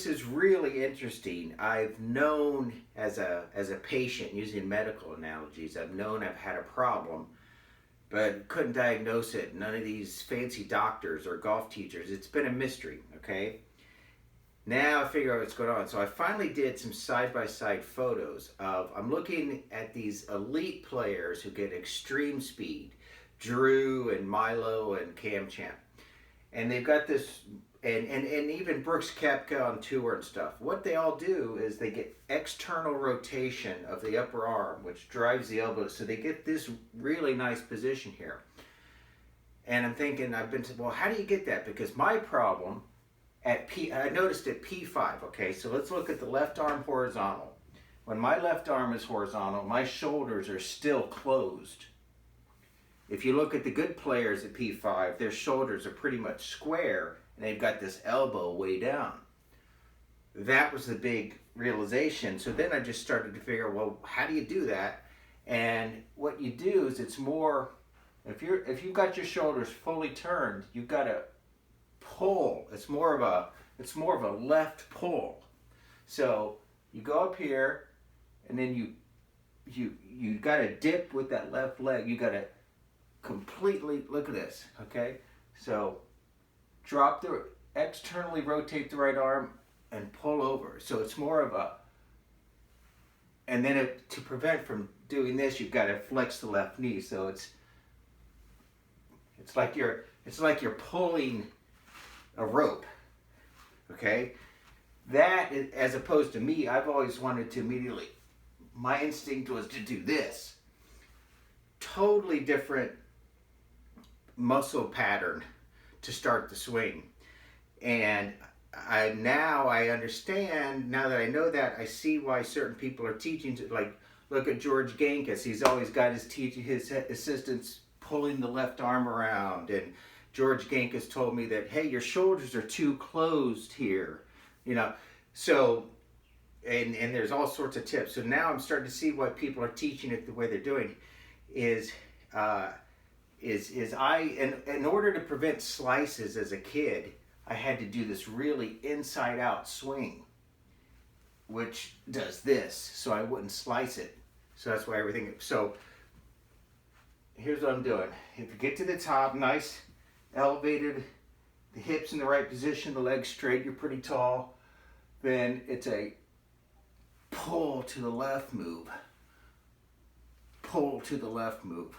this is really interesting. I've known as a patient, using medical analogies, I've known I've had a problem, but couldn't diagnose it. None of these fancy doctors or golf teachers. It's been a mystery, okay? Now I figure out what's going on. So I finally did some side-by-side photos of, I'm looking at these elite players who get extreme speed, Drew and Milo and Cam Champ. And they've got this, and even Brooks Koepka on tour and stuff. What they all do is they get external rotation of the upper arm, which drives the elbow. So they get this really nice position here. And I'm thinking, well, how do you get that? Because my problem I noticed at P5, okay, so let's look at the left arm horizontal. When my left arm is horizontal, my shoulders are still closed. If you look at the good players at P5, their shoulders are pretty much square, and they've got this elbow way down. That was the big realization. So then I just started to figure, well, how do you do that? And what you do is it's more, if you've got your shoulders fully turned, you've got to pull. It's more of a left pull. So you go up here, and then you got to dip with that left leg. You got to completely, look at this, okay? So externally rotate the right arm and pull over. So it's more of a, and then to prevent from doing this, you've got to flex the left knee. So it's like you're pulling a rope, okay? That, as opposed to me, I've always wanted to immediately, my instinct was to do this. Totally different muscle pattern to start the swing. And now I understand, now that I know that, I see why certain people are teaching to, like, look at George Gankus. He's always got his assistants pulling the left arm around, and George Gankus told me that, hey, your shoulders are too closed here, you know. So, and there's all sorts of tips. So now I'm starting to see why people are teaching it the way they're doing. In order to prevent slices as a kid, I had to do this really inside out swing, which does this, so I wouldn't slice it. So that's why everything, so here's what I'm doing. If you get to the top, nice, elevated, the hips in the right position, the legs straight, you're pretty tall, then it's a pull to the left move. Pull to the left move.